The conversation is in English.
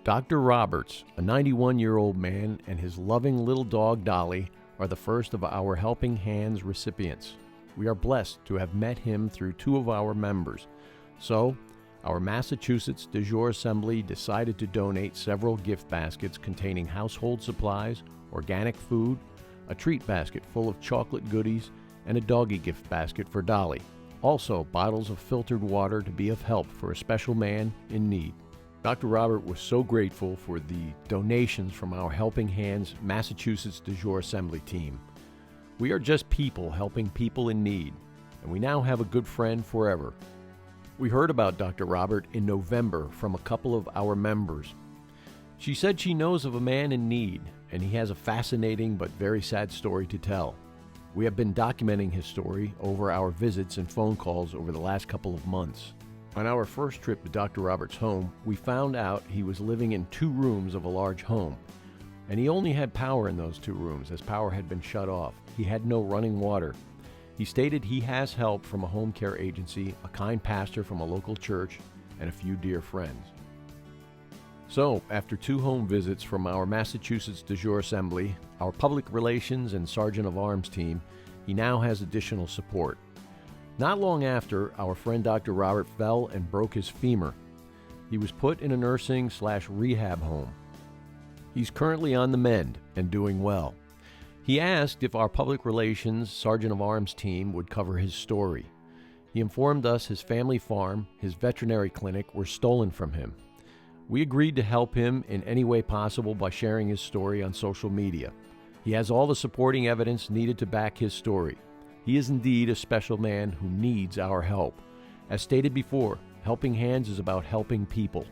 Dr. Roberts, a 91-year-old man, and his loving little dog Dolly are the first of our Helping Hands recipients. We are blessed to have met him through two of our members. So, our Massachusetts Jure Assembly decided to donate several gift baskets containing household supplies, organic food, a treat basket full of chocolate goodies, and a doggy gift basket for Dolly. Also, bottles of filtered water to be of help for a special man in need. Dr. Robert was so grateful for the donations from our Helping Hands Massachusetts Jure Assembly team. We are just people helping people in need, and we now have a good friend forever. We heard about Dr. Robert in November from a couple of our members. She said she knows of a man in need, and he has a fascinating but very sad story to tell. We have been documenting his story over our visits and phone calls over the last couple of months. On our first trip to Dr. Robert's home, we found out he was living in 2 rooms of a large home, and he only had power in those 2 rooms as power had been shut off. He had no running water. He stated he has help from a home care agency, a kind pastor from a local church, and a few dear friends. So, after 2 home visits from our Massachusetts Jure Assembly, our public relations and Sergeant of Arms team, he now has additional support. Not long after, our friend Dr. Robert fell and broke his femur. He was put in a nursing/rehab home. He's currently on the mend and doing well. He asked if our public relations Sergeant of Arms team would cover his story. He informed us his family farm, his veterinary clinic were stolen from him. We agreed to help him in any way possible by sharing his story on social media. He has all the supporting evidence needed to back his story. He is indeed a special man who needs our help. As stated before, Helping Hands is about helping people.